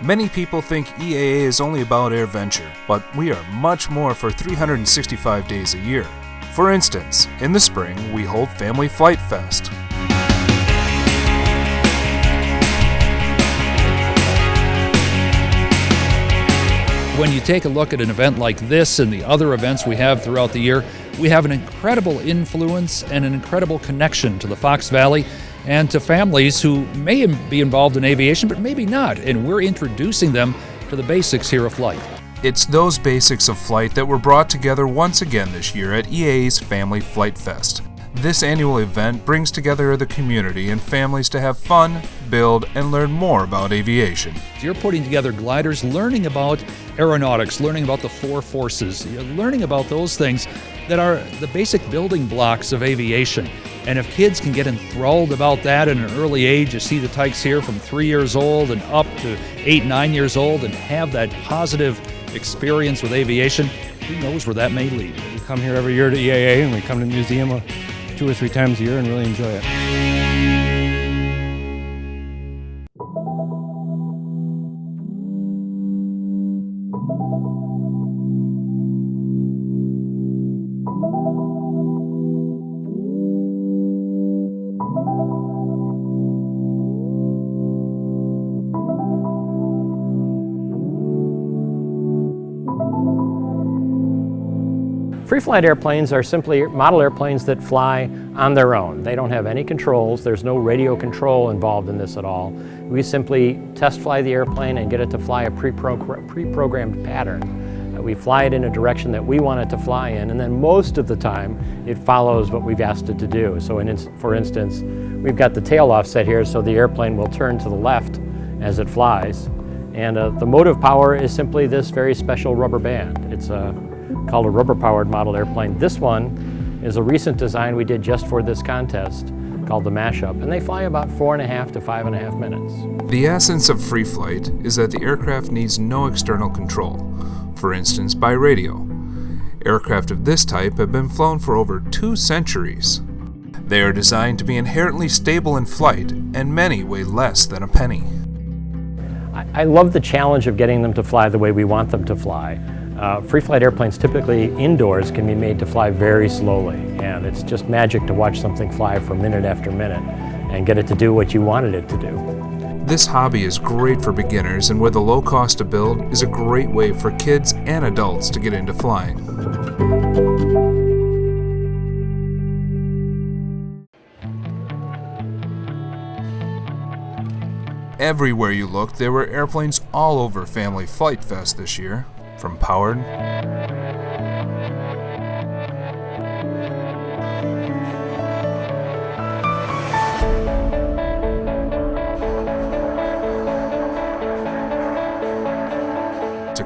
Many people think EAA is only about AirVenture, but we are much more for 365 days a year. For instance, in the spring, we hold Family Flight Fest. When you take a look at an event like this and the other events we have throughout the year, we have an incredible influence and an incredible connection to the Fox Valley and to families who may be involved in aviation, but maybe not, and we're introducing them to the basics here of flight. It's those basics of flight that were brought together once again this year at EAA's Family Flight Fest. This annual event brings together the community and families to have fun, build, and learn more about aviation. You're putting together gliders, learning about aeronautics, learning about the four forces, learning about those things that are the basic building blocks of aviation. And if kids can get enthralled about that at an early age, you see the tykes here from 3 years old and up to 8, 9 years old, and have that positive experience with aviation, who knows where that may lead. We come here every year to EAA, and we come to the museum 2 or 3 times a year and really enjoy it. Free-flight airplanes are simply model airplanes that fly on their own. They don't have any controls. There's no radio control involved in this at all. We simply test fly the airplane and get it to fly a pre-programmed pattern. We fly it in a direction that we want it to fly in, and then most of the time it follows what we've asked it to do. So for instance, we've got the tail offset here, so the airplane will turn to the left as it flies. And the motive power is simply this very special rubber band. It's called a rubber-powered model airplane. This one is a recent design we did just for this contest called the Mashup, and they fly about 4.5 to 5.5 minutes. The essence of free flight is that the aircraft needs no external control, for instance by radio. Aircraft of this type have been flown for over 2 centuries. They are designed to be inherently stable in flight, and many weigh less than a penny. I love the challenge of getting them to fly the way we want them to fly. Free-flight airplanes typically indoors can be made to fly very slowly, and it's just magic to watch something fly for minute after minute and get it to do what you wanted it to do. This hobby is great for beginners, and with a low cost to build is a great way for kids and adults to get into flying. Everywhere you looked, there were airplanes all over Family Flight Fest this year. From powered to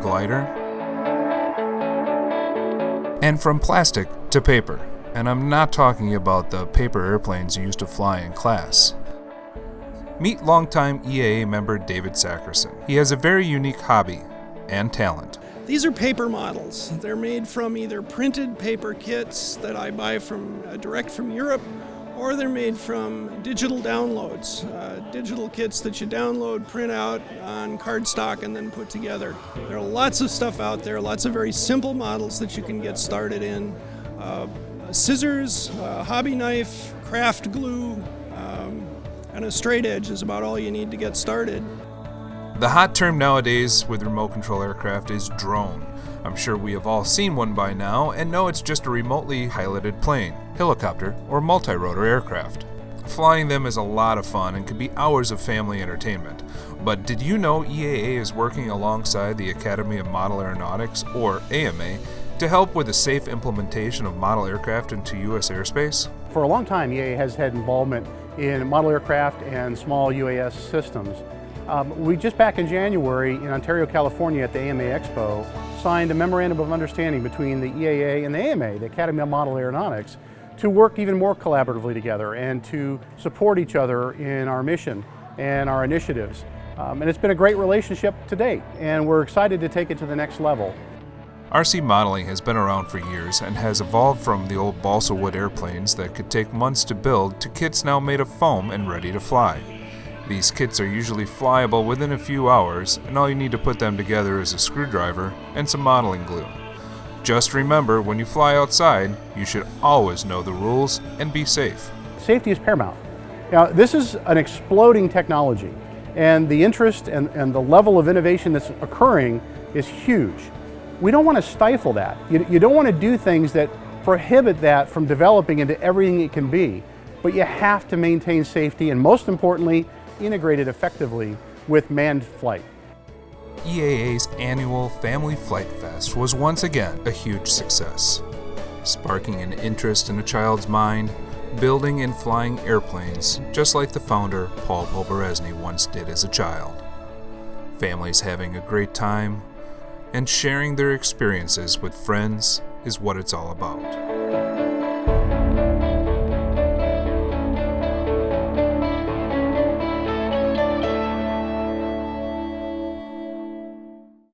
glider, and from plastic to paper. And I'm not talking about the paper airplanes you used to fly in class. Meet longtime EAA member David Sackerson. He has a very unique hobby and talent. These are paper models. They're made from either printed paper kits that I buy from direct from Europe, or they're made from digital downloads, digital kits that you download, print out on cardstock, and then put together. There are lots of stuff out there, lots of very simple models that you can get started in. Scissors, hobby knife, craft glue, and a straight edge is about all you need to get started. The hot term nowadays with remote control aircraft is drone. I'm sure we have all seen one by now and know it's just a remotely piloted plane, helicopter, or multi-rotor aircraft. Flying them is a lot of fun and can be hours of family entertainment. But did you know EAA is working alongside the Academy of Model Aeronautics, or AMA, to help with the safe implementation of model aircraft into U.S. airspace? For a long time, EAA has had involvement in model aircraft and small UAS systems. We just back in January in Ontario, California at the AMA Expo signed a memorandum of understanding between the EAA and the AMA, the Academy of Model Aeronautics, to work even more collaboratively together and to support each other in our mission and our initiatives. And it's been a great relationship to date, and we're excited to take it to the next level. RC modeling has been around for years and has evolved from the old balsa wood airplanes that could take months to build to kits now made of foam and ready to fly. These kits are usually flyable within a few hours, and all you need to put them together is a screwdriver and some modeling glue. Just remember, when you fly outside, you should always know the rules and be safe. Safety is paramount. Now, this is an exploding technology, and the interest and the level of innovation that's occurring is huge. We don't want to stifle that. You don't want to do things that prohibit that from developing into everything it can be, but you have to maintain safety and, most importantly, integrate it effectively with manned flight. EAA's annual Family Flight Fest was once again a huge success, sparking an interest in a child's mind, building and flying airplanes just like the founder Paul Poberezny once did as a child. Families having a great time and sharing their experiences with friends is what it's all about.